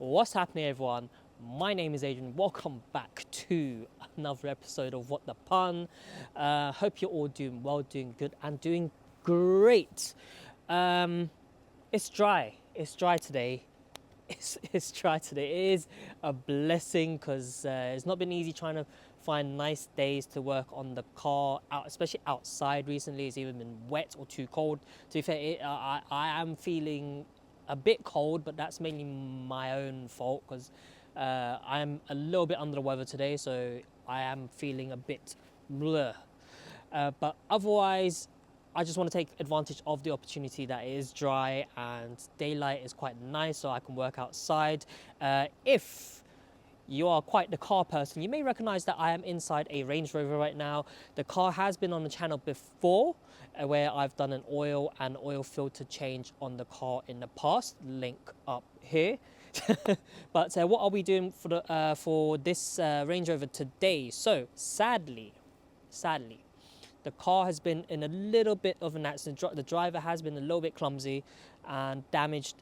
What's happening, everyone? My name is Adrian. Welcome back to another episode of What the Pun. Hope you're all doing well, doing good, and doing great. It's dry. It's dry today. It's dry today. It is a blessing because it's not been easy trying to find nice days to work on the car, especially outside recently. It's even been wet or too cold. To be fair, I am feeling a bit cold, but that's mainly my own fault because I'm a little bit under the weather today, so I am feeling a bit bleh. But otherwise, I just want to take advantage of the opportunity that it is dry and daylight is quite nice, so I can work outside. If you are quite the car person, you may recognize that I am inside a Range Rover right now. The car has been on the channel before, where I've done an oil and oil filter change on the car in the past. Link up here. But what are we doing for this Range Rover today? So sadly, the car has been in a little bit of an accident. The driver has been a little bit clumsy and damaged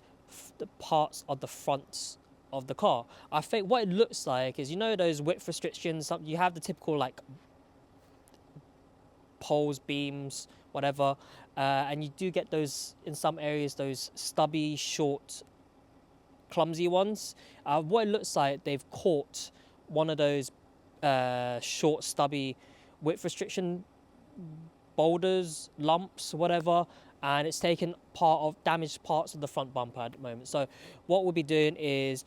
the parts of the front of the car. I think what it looks like is, you know, those width restrictions. You have the typical like poles, beams, whatever, and you do get those in some areas, those stubby, short, clumsy ones. What it looks like, they've caught one of those short, stubby width boulders, lumps, whatever, and it's taken part of damaged parts of the front bumper at the moment. So what we'll be doing is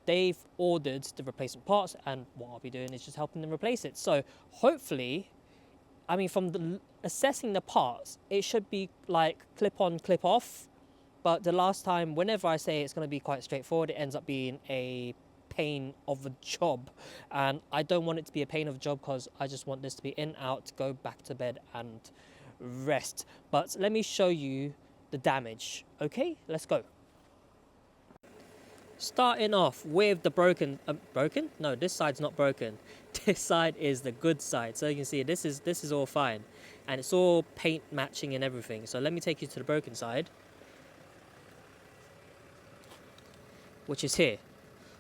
they've ordered the replacement parts, and what I'll be doing is just helping them replace it. So hopefully, I mean, from assessing the parts, it should be like clip on, clip off. But the last time, whenever I say it's going to be quite straightforward, it ends up being a pain of a job, and I don't want it to be a pain of a job because I just want this to be in, out, go back to bed and rest. But let me show you the damage. Okay, let's go. Starting off with the broken. No, this side's not broken. This side is the good side. So you can see this is all fine, and it's all paint matching and everything. So let me take you to the broken side, which is here.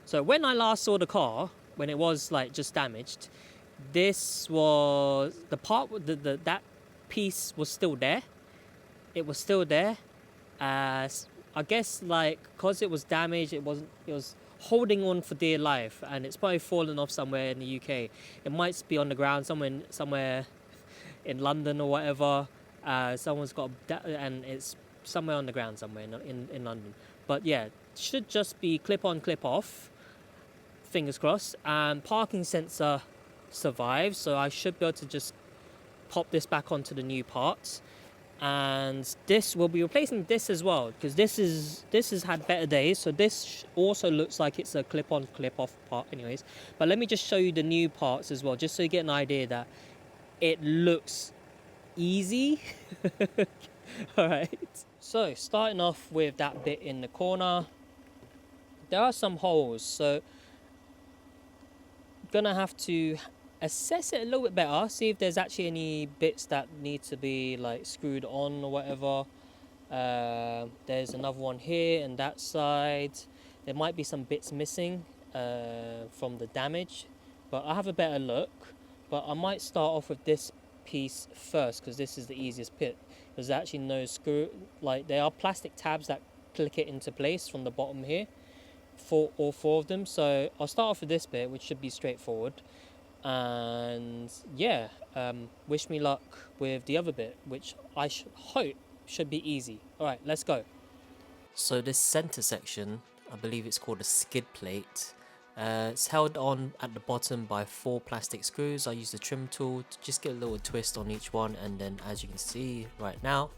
So when I last saw the car, when it was like just damaged, this was the part, that piece was still there. It was still there. I guess like because it was damaged, it was holding on for dear life, and it's probably fallen off somewhere in the UK. It might be on the ground somewhere in London or whatever. Someone's got and it's somewhere on the ground somewhere in London. But yeah, should just be clip on, clip off. Fingers crossed. And parking sensor survives, so I should be able to just pop this back onto the new parts. And this will be replacing this as well, because this has had better days. So this also looks like it's a clip on, clip off part anyways. But let me just show you the new parts as well, just so you get an idea that it looks easy. Alright, so starting off with that bit in the corner, there are some holes, so gonna have to assess it a little bit better, see if there's actually any bits that need to be like screwed on or whatever. There's another one here and that side. There might be some bits missing from the damage, but I'll have a better look. But I might start off with this piece first, because this is the easiest bit. There's actually no screw, like there are plastic tabs that click it into place from the bottom here for all four of them. So I'll start off with this bit, which should be straightforward, and yeah, wish me luck with the other bit, which I hope should be easy. All right, let's go. So this center section, I believe it's called a skid plate. It's held on at the bottom by 4 plastic screws. I use the trim tool to just get a little twist on each one, and then as you can see right now,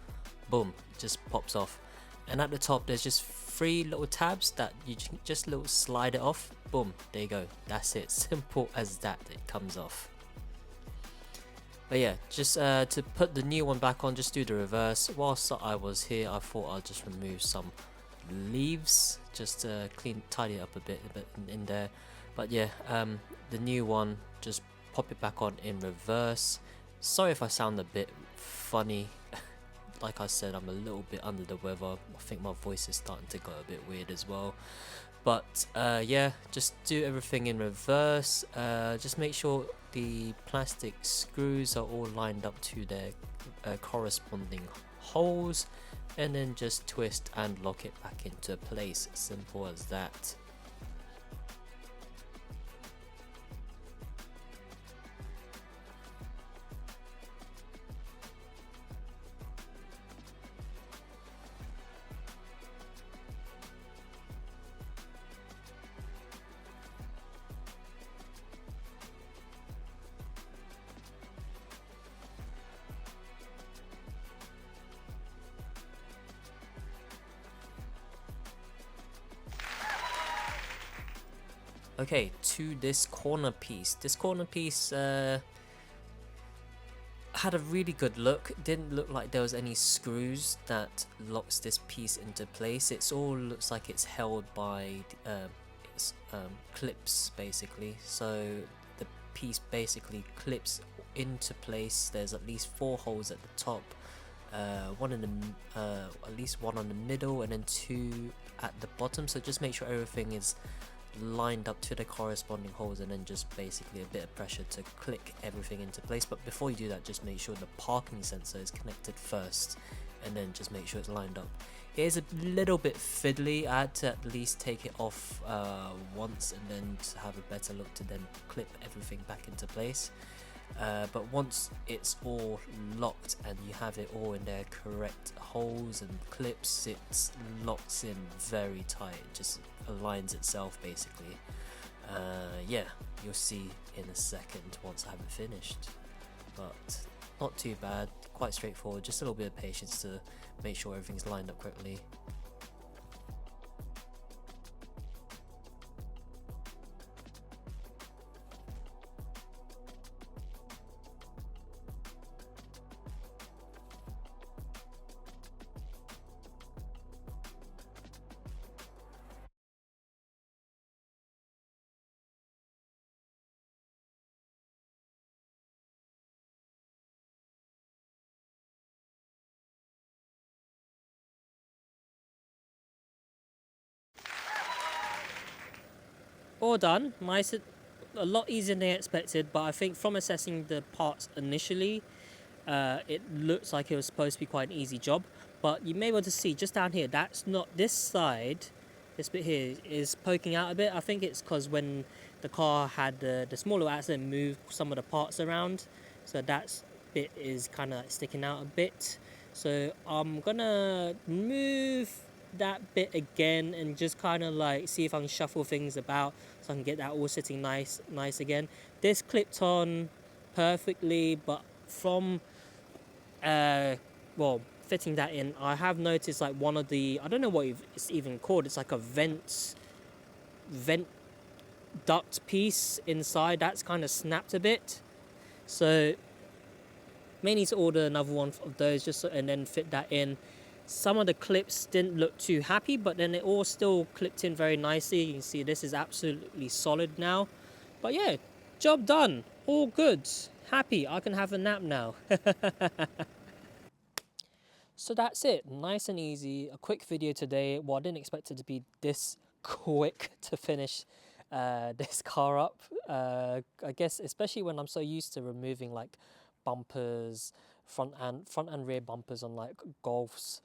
boom, it just pops off. And at the top there's just 3 little tabs that you just little slide it off, boom, there you go. That's it, simple as that, it comes off. But yeah, just to put the new one back on, just do the reverse. Whilst I was here, I thought I'll just remove some leaves, just to tidy it up a bit in there. But yeah, the new one, just pop it back on in reverse. Sorry if I sound a bit funny. Like I said, I'm a little bit under the weather. I think my voice is starting to go a bit weird as well. But yeah, just do everything in reverse. Just make sure the plastic screws are all lined up to their corresponding holes, and then just twist and lock it back into place. Simple as that. Okay, to this corner piece. This corner piece had a really good look. Didn't look like there was any screws that locks this piece into place. It's all looks like it's held by clips basically. So the piece basically clips into place. There's at least 4 holes at the top, one in the at least one on the middle, and then 2 at the bottom. So just make sure everything is lined up to the corresponding holes, and then just basically a bit of pressure to click everything into place. But before you do that, just make sure the parking sensor is connected first, and then just make sure it's lined up. It is a little bit fiddly. I had to at least take it off once, and then to have a better look to then clip everything back into place. But once it's all locked and you have it all in their correct holes and clips, it locks in very tight. It just aligns itself basically. Yeah, you'll see in a second once I have it finished. But not too bad, quite straightforward. Just a little bit of patience to make sure everything's lined up correctly. All done. Nice, a lot easier than I expected, but I think from assessing the parts initially, it looks like it was supposed to be quite an easy job. But you may be able to see just down here, that's not this side. This bit here is poking out a bit. I think it's because when the car had the smaller accident, moved some of the parts around, so that bit is kind of like sticking out a bit. So I'm gonna move that bit again and just kind of like see if I can shuffle things about so I can get that all sitting nice again. This clipped on perfectly, but from well, fitting that in, I have noticed like one of the, I don't know what it's even called, it's like a vent duct piece inside that's kind of snapped a bit. So may need to order another one of those just so, and then fit that in. Some of the clips didn't look too happy, but then it all still clipped in very nicely. You can see this is absolutely solid now. But yeah, job done, all good, happy. I can have a nap now. So that's it, nice and easy, a quick video today. Well, I didn't expect it to be this quick to finish this car up. I guess especially when I'm so used to removing like bumpers, front and rear bumpers on like Golfs,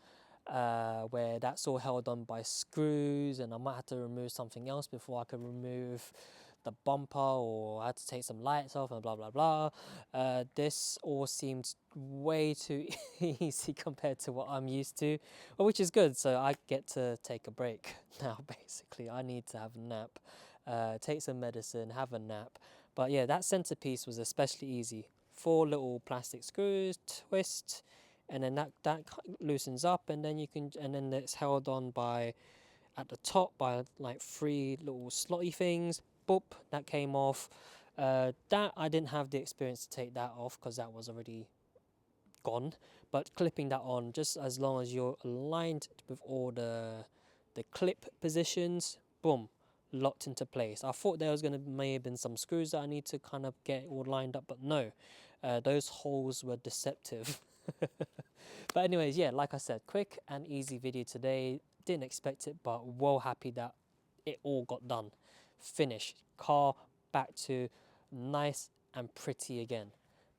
where that's all held on by screws, and I might have to remove something else before I can remove the bumper, or I had to take some lights off and blah blah blah. This all seems way too easy compared to what I'm used to, which is good. So I get to take a break now. Basically, I need to have a nap, take some medicine, have a nap. But yeah, that centerpiece was especially easy. 4 little plastic screws, twist, and then that loosens up, and then you can, and then it's held on by at the top by like 3 little slotty things. Boop, that came off. That I didn't have the experience to take that off because that was already gone. But clipping that on, just as long as you're aligned with all the clip positions, boom, locked into place. I thought there was going to may have been some screws that I need to kind of get all lined up, but no, those holes were deceptive. But anyways, yeah, like I said, quick and easy video today. Didn't expect it, but well happy that it all got done. Finished. Car back to nice and pretty again.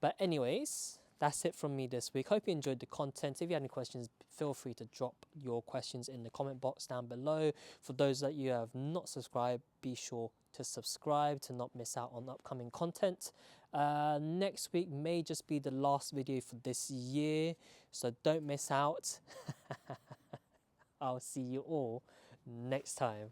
But anyways, that's it from me this week. Hope you enjoyed the content. If you have any questions, feel free to drop your questions in the comment box down below. For those that you have not subscribed, be sure to subscribe to not miss out on upcoming content. Next week may just be the last video for this year, so don't miss out. I'll see you all next time.